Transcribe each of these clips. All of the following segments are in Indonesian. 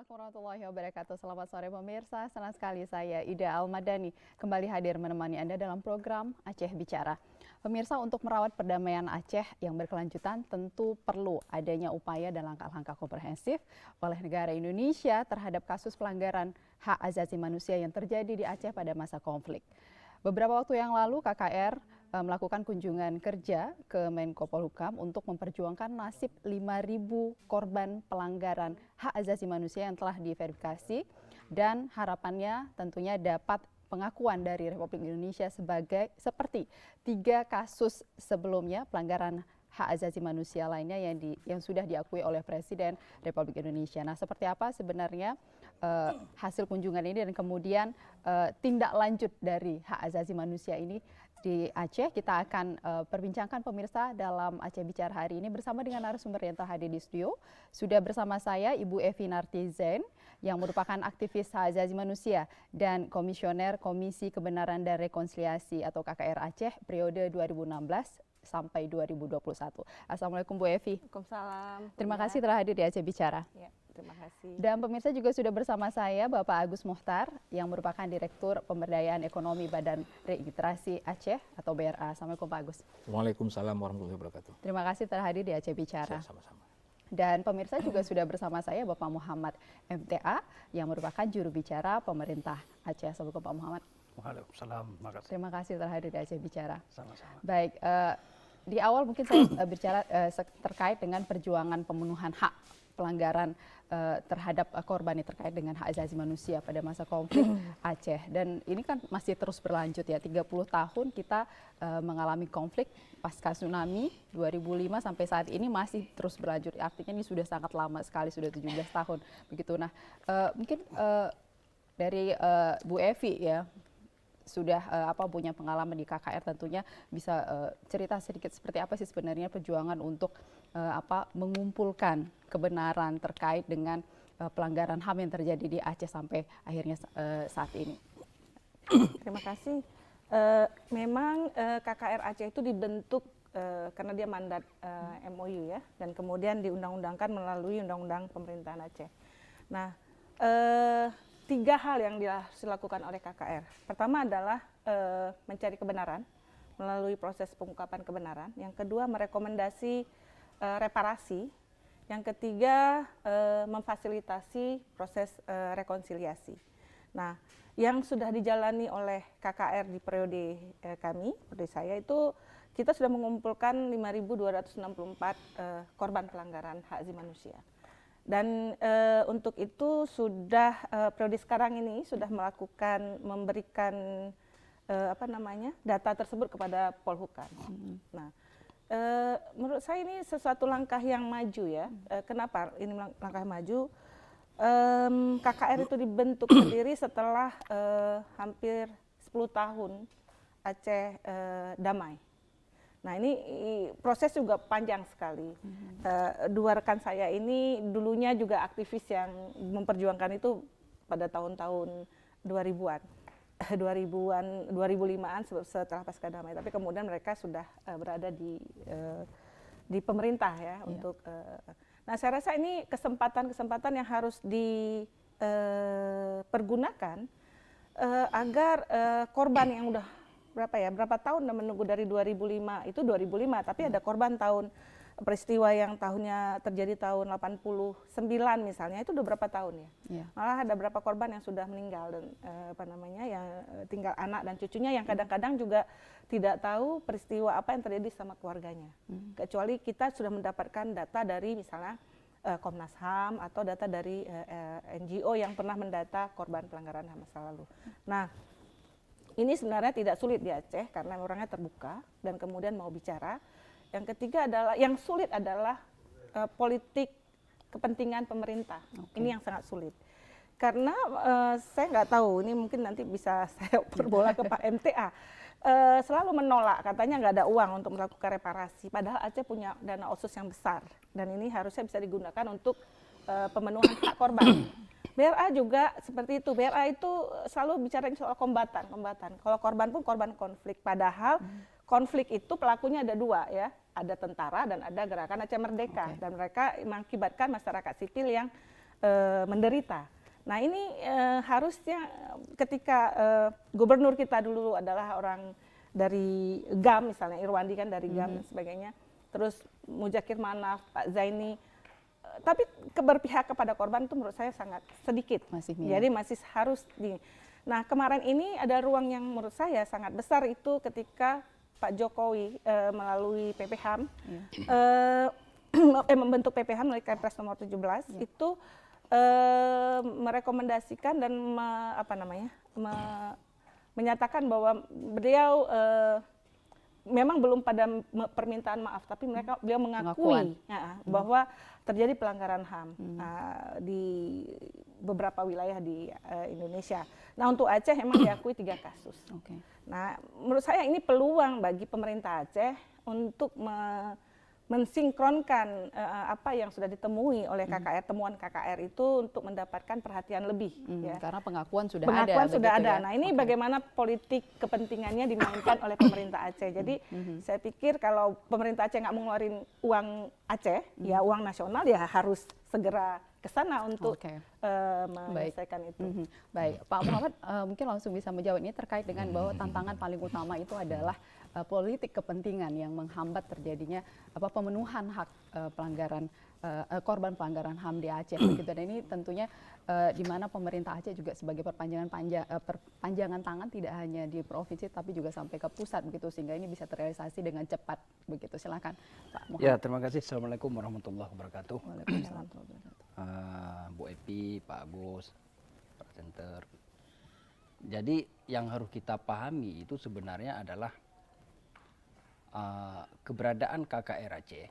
Assalamualaikum warahmatullahi wabarakatuh. Selamat sore pemirsa. Senang sekali saya Ida Almadani kembali hadir menemani Anda dalam program Aceh Bicara. Pemirsa, untuk merawat perdamaian Aceh yang berkelanjutan tentu perlu adanya upaya dan langkah-langkah komprehensif oleh negara Indonesia terhadap kasus pelanggaran hak asasi manusia yang terjadi di Aceh pada masa konflik. Beberapa waktu yang lalu KKR melakukan kunjungan kerja ke Menko Polhukam untuk memperjuangkan nasib 5.000 korban pelanggaran hak asasi manusia yang telah diverifikasi dan harapannya tentunya dapat pengakuan dari Republik Indonesia seperti 3 kasus sebelumnya pelanggaran hak asasi manusia lainnya yang sudah diakui oleh Presiden Republik Indonesia. Nah, seperti apa sebenarnya hasil kunjungan ini dan kemudian tindak lanjut dari hak asasi manusia ini di Aceh? Kita akan perbincangkan pemirsa dalam Aceh Bicara hari ini bersama dengan narasumber yang telah hadir di studio. Sudah bersama saya Ibu Evi Nartizen yang merupakan aktivis hak asasi manusia dan komisioner Komisi Kebenaran dan Rekonsiliasi atau KKR Aceh periode 2016 sampai 2021. Assalamualaikum Bu Evi. Waalaikumsalam. Terima kasih telah hadir di Aceh Bicara. Ya, terima kasih. Dan pemirsa juga sudah bersama saya Bapak Agus Muhtar yang merupakan Direktur Pemberdayaan Ekonomi Badan Registrasi Aceh atau BRA. Assalamualaikum Pak Agus. Waalaikumsalam warahmatullahi wabarakatuh. Terima kasih telah hadir di Aceh Bicara. Sama-sama. Dan pemirsa juga sudah bersama saya Bapak Muhammad MTA yang merupakan juru bicara pemerintah Aceh. Assalamualaikum Pak Muhammad. Waalaikumsalam. Terima kasih telah hadir di Aceh Bicara. Sama-sama. Baik, di awal mungkin saya bicara terkait dengan perjuangan pemenuhan hak pelanggaran terhadap korban yang terkait dengan hak asasi manusia pada masa konflik Aceh. Dan ini kan masih terus berlanjut ya, 30 tahun kita mengalami konflik pasca tsunami 2005 sampai saat ini masih terus berlanjut. Artinya ini sudah sangat lama sekali, sudah 17 tahun begitu. Nah, mungkin dari Bu Evi ya, sudah punya pengalaman di KKR, tentunya bisa cerita sedikit seperti apa sih sebenarnya perjuangan untuk mengumpulkan kebenaran terkait dengan pelanggaran HAM yang terjadi di Aceh sampai akhirnya saat ini. Terima kasih. Memang KKR Aceh itu dibentuk karena dia mandat MOU ya, dan kemudian diundang-undangkan melalui Undang-Undang Pemerintahan Aceh. Nah, 3 hal yang dilakukan oleh KKR. Pertama adalah mencari kebenaran melalui proses pengungkapan kebenaran. Yang kedua merekomendasi reparasi. Yang ketiga memfasilitasi proses rekonsiliasi. Nah, yang sudah dijalani oleh KKR di periode kami, periode saya itu kita sudah mengumpulkan 5.264 korban pelanggaran hak asasi manusia. Dan untuk itu sudah periode sekarang ini sudah memberikan data tersebut kepada Polhukam. Nah, menurut saya ini sesuatu langkah yang maju ya. Kenapa ini langkah maju? KKR itu dibentuk sendiri setelah hampir 10 tahun Aceh damai. Nah, ini proses juga panjang sekali. 2 rekan saya ini dulunya juga aktivis yang memperjuangkan itu pada tahun-tahun 2000-an. 2005-an setelah pasca damai. Tapi kemudian mereka sudah berada di pemerintah ya untuk nah, saya rasa ini kesempatan-kesempatan yang harus dipergunakan agar korban yang udah berapa tahun menunggu dari 2005, itu 2005, tapi ada korban peristiwa yang tahunnya terjadi tahun 89 misalnya, itu udah berapa tahun ya? Yeah. Malah ada berapa korban yang sudah meninggal dan yang tinggal anak dan cucunya yang kadang-kadang juga tidak tahu peristiwa apa yang terjadi sama keluarganya. Kecuali kita sudah mendapatkan data dari misalnya Komnas HAM atau data dari NGO yang pernah mendata korban pelanggaran HAM masa lalu. Nah, ini sebenarnya tidak sulit di Aceh karena orangnya terbuka dan kemudian mau bicara. Yang ketiga adalah, yang sulit adalah politik kepentingan pemerintah. Okay. Ini yang sangat sulit. Karena saya nggak tahu, ini mungkin nanti bisa saya perbola ke Pak MTA. Selalu menolak, katanya nggak ada uang untuk melakukan reparasi. Padahal Aceh punya dana otsus yang besar. Dan ini harusnya bisa digunakan untuk pemenuhan hak korban. BRA juga seperti itu. BRA itu selalu bicara soal kombatan. Kalau korban pun korban konflik. Padahal konflik itu pelakunya ada 2 ya. Ada tentara dan ada Gerakan Aceh Merdeka. Okay. Dan mereka mengakibatkan masyarakat sipil yang menderita. Nah ini harusnya ketika gubernur kita dulu adalah orang dari GAM, misalnya Irwandi kan dari GAM dan sebagainya, terus Mujakir Manaf, Pak Zaini, tapi keberpihak kepada korban itu menurut saya sangat sedikit. Masih minim. Jadi masih harus Nah kemarin ini ada ruang yang menurut saya sangat besar itu ketika Pak Jokowi melalui PPHAM membentuk PPHAM melalui Kepres nomor 17 itu merekomendasikan dan menyatakan bahwa beliau memang belum pada permintaan maaf, tapi beliau mengakui bahwa terjadi pelanggaran HAM di beberapa wilayah di Indonesia. Nah untuk Aceh memang diakui 3 kasus. Nah menurut saya ini peluang bagi pemerintah Aceh untuk mensinkronkan apa yang sudah ditemui oleh KKR, temuan KKR itu untuk mendapatkan perhatian lebih. Ya. Karena pengakuan sudah pengakuan ada. sudah ada. Ya? Nah ini bagaimana politik kepentingannya dimainkan oleh pemerintah Aceh. Jadi saya pikir kalau pemerintah Aceh nggak mengeluarkan uang Aceh, ya uang nasional ya harus segera ke sana untuk menyelesaikan itu. Baik, Pak Muhammad mungkin langsung bisa menjawab ini terkait dengan bahwa tantangan paling utama itu adalah politik kepentingan yang menghambat terjadinya pemenuhan hak korban pelanggaran HAM di Aceh. Begitu. Dan ini tentunya di mana pemerintah Aceh juga sebagai perpanjangan tangan tidak hanya di provinsi tapi juga sampai ke pusat begitu, sehingga ini bisa terrealisasi dengan cepat begitu. Silakan Pak Muhammad. Ya, terima kasih. Assalamualaikum warahmatullahi wabarakatuh. Waalaikumsalam warahmatullahi wabarakatuh. Bu Epi, Pak Agus, Pak Center. Jadi yang harus kita pahami itu sebenarnya adalah keberadaan KKR Aceh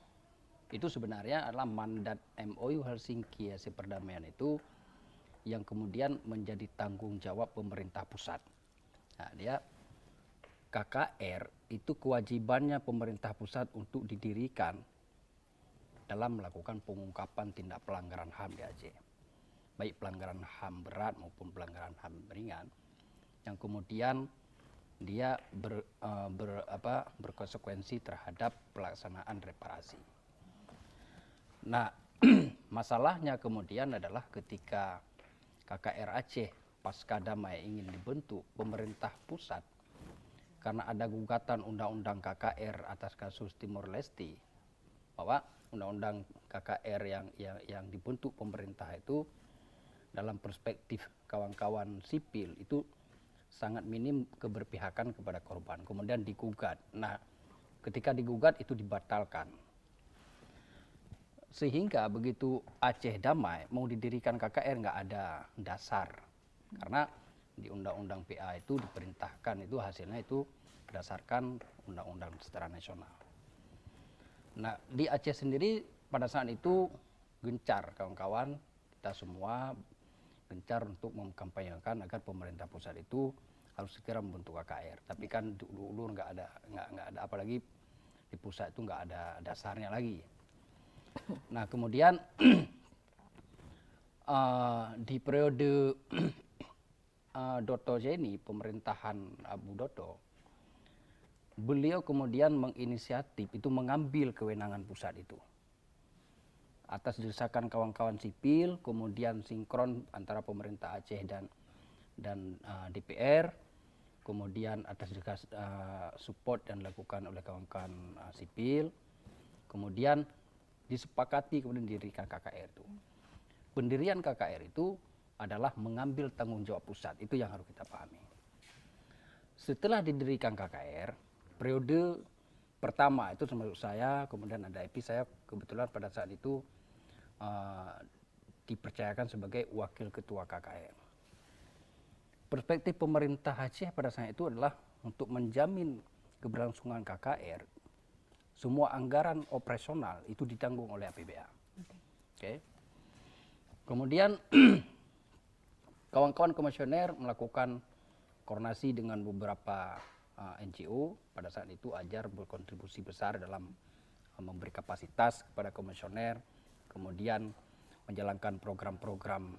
itu sebenarnya adalah mandat MOU Helsinki Hasil Perdamaian itu yang kemudian menjadi tanggung jawab pemerintah pusat. Nah, dia KKR itu kewajibannya pemerintah pusat untuk didirikan dalam melakukan pengungkapan tindak pelanggaran HAM di Aceh, baik pelanggaran HAM berat maupun pelanggaran HAM ringan, yang kemudian dia berkonsekuensi terhadap pelaksanaan reparasi. Nah, masalahnya kemudian adalah ketika KKR Aceh pasca damai ingin dibentuk, pemerintah pusat karena ada gugatan undang-undang KKR atas kasus Timor Leste, bahwa undang-undang KKR yang dibentuk pemerintah itu dalam perspektif kawan-kawan sipil itu sangat minim keberpihakan kepada korban, kemudian digugat. Nah, ketika digugat itu dibatalkan. Sehingga begitu Aceh damai mau didirikan KKR nggak ada dasar. Karena di Undang-Undang PA itu diperintahkan itu hasilnya itu berdasarkan Undang-Undang Secara Nasional. Nah, di Aceh sendiri pada saat itu gencar kawan-kawan, kita semua gencar untuk mengkampanyekan agar pemerintah pusat itu harus segera membentuk KKR. Tapi kan dulu nggak ada, apalagi di pusat itu nggak ada dasarnya lagi. Nah kemudian di periode Dr. Jeni, pemerintahan Abu Dodo, beliau kemudian menginisiatif itu mengambil kewenangan pusat itu. Atas desakan kawan-kawan sipil, kemudian sinkron antara pemerintah Aceh dan DPR, kemudian atas support dan dilakukan oleh kawan-kawan sipil, kemudian disepakati kemudian didirikan KKR itu. Pendirian KKR itu adalah mengambil tanggung jawab pusat, itu yang harus kita pahami. Setelah didirikan KKR, periode pertama itu termasuk saya, kemudian ada Epi, saya kebetulan pada saat itu dipercayakan sebagai wakil ketua KKR. Perspektif pemerintah Aceh pada saat itu adalah untuk menjamin keberlangsungan KKR, semua anggaran operasional itu ditanggung oleh APBA. Okay. Kemudian kawan-kawan komisioner melakukan koordinasi dengan beberapa NGO. Pada saat itu Ajar berkontribusi besar dalam memberi kapasitas kepada komisioner, kemudian menjalankan program-program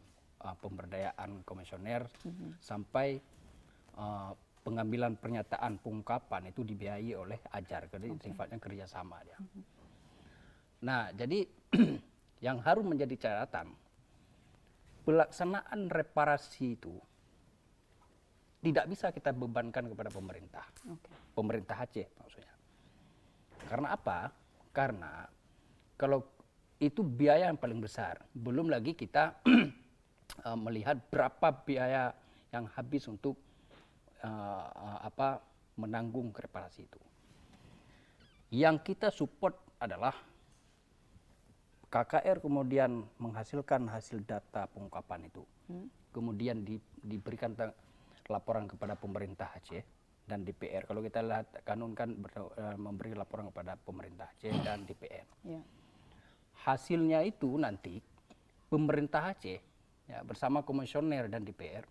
pemberdayaan komisioner sampai pengambilan pernyataan pengungkapan itu dibiayai oleh Ajar, jadi sifatnya kerjasama dia. Nah, jadi yang harus menjadi catatan pelaksanaan reparasi itu tidak bisa kita bebankan kepada pemerintah. Pemerintah Aceh maksudnya. Karena apa? Karena kalau itu biaya yang paling besar. Belum lagi kita melihat berapa biaya yang habis untuk menanggung reparasi itu. Yang kita support adalah KKR kemudian menghasilkan hasil data pengungkapan itu. Kemudian diberikan laporan kepada pemerintah Aceh dan DPR. Kalau kita lihat kanun kan memberi laporan kepada pemerintah Aceh dan DPR. Hasilnya itu nanti pemerintah Aceh ya, bersama komisioner dan DPR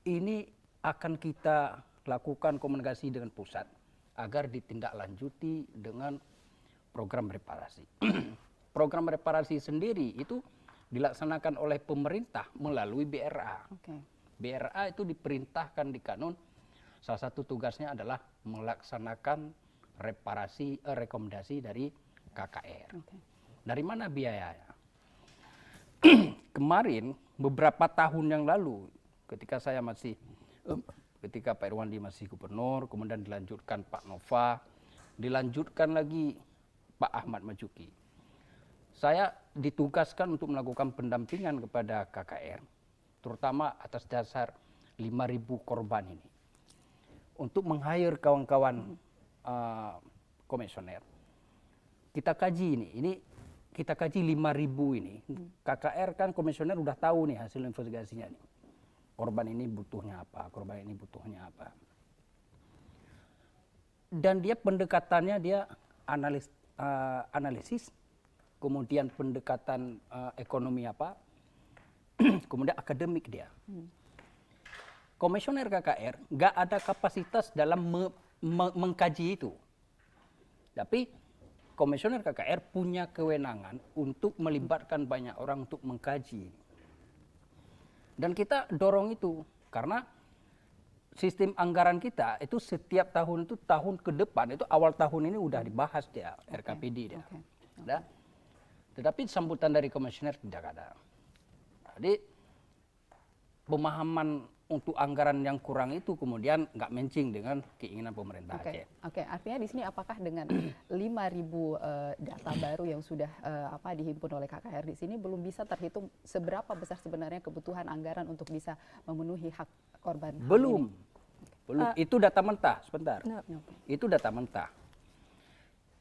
ini akan kita lakukan komunikasi dengan pusat agar ditindaklanjuti dengan program reparasi. Program reparasi sendiri itu dilaksanakan oleh pemerintah melalui BRA. BRA itu diperintahkan di kanun, salah satu tugasnya adalah melaksanakan rekomendasi dari KKR. Dari mana biayanya? Kemarin beberapa tahun yang lalu ketika ketika Pak Irwandi masih gubernur, kemudian dilanjutkan Pak Nova, dilanjutkan lagi Pak Ahmad Majuki. Saya ditugaskan untuk melakukan pendampingan kepada KKR, terutama atas dasar 5.000 korban ini. Untuk meng-hire kawan-kawan komisioner. Kita kaji ini kita kaji 5.000 ini. KKR kan komisioner udah tahu nih hasil investigasinya nih. Korban ini butuhnya apa, korban ini butuhnya apa. Dan dia pendekatannya dia analisis, kemudian pendekatan ekonomi apa, kemudian akademik dia. Komisioner KKR nggak ada kapasitas dalam mengkaji itu. Tapi komisioner KKR punya kewenangan untuk melibatkan banyak orang untuk mengkaji. Dan kita dorong itu karena sistem anggaran kita itu setiap tahun itu tahun ke depan itu awal tahun ini udah dibahas dia RKPD dia. Ada. Tetapi sambutan dari komisioner tidak ada. Jadi pemahaman untuk anggaran yang kurang itu kemudian nggak matching dengan keinginan pemerintah Aceh. Artinya di sini apakah dengan 5.000 data baru yang sudah dihimpun oleh KKR di sini belum bisa terhitung seberapa besar sebenarnya kebutuhan anggaran untuk bisa memenuhi hak korban? Belum. Itu data mentah, sebentar. Itu data mentah.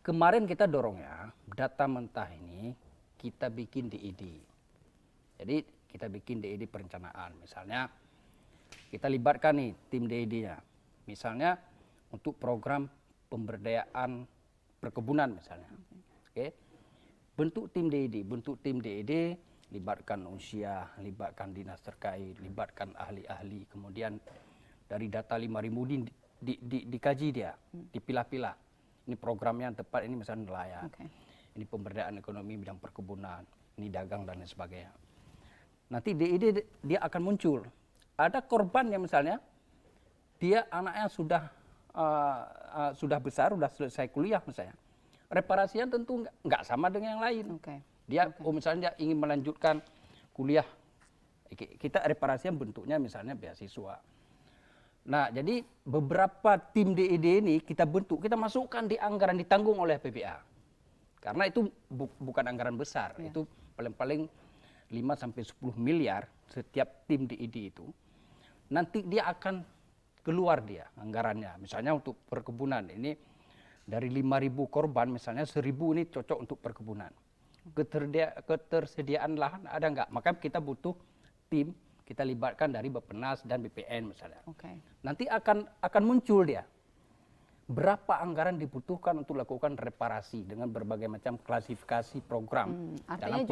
Kemarin kita dorongnya data mentah ini kita bikin DID. Jadi kita bikin DID perencanaan. Misalnya kita libatkan nih tim DID-nya. Misalnya untuk program pemberdayaan perkebunan misalnya. Oke. Bentuk tim DID, libatkan usia, libatkan dinas terkait, libatkan ahli-ahli, kemudian dari data 5.000 dikaji dia, dipilah-pilah. Ini programnya yang tepat, ini misalnya nelayan. Ini pemberdayaan ekonomi bidang perkebunan, ini dagang dan lain sebagainya. Nanti DID dia akan muncul. Ada korban yang misalnya dia anaknya sudah besar, sudah selesai kuliah misalnya. Reparasinya tentu nggak sama dengan yang lain. Dia misalnya dia ingin melanjutkan kuliah, kita reparasinya bentuknya misalnya beasiswa. Nah, jadi beberapa tim DID ini kita bentuk, kita masukkan di anggaran ditanggung oleh PPA. Karena itu bukan anggaran besar, itu paling-paling 5 sampai 10 miliar setiap tim DID itu. Nanti dia akan keluar dia anggarannya. Misalnya untuk perkebunan ini dari 5.000 korban misalnya 1.000 ini cocok untuk perkebunan. Ketersediaan lahan ada nggak? Maka kita butuh tim, kita libatkan dari Bappenas dan BPN misalnya. Nanti akan muncul dia. Berapa anggaran dibutuhkan untuk lakukan reparasi dengan berbagai macam klasifikasi program. Artinya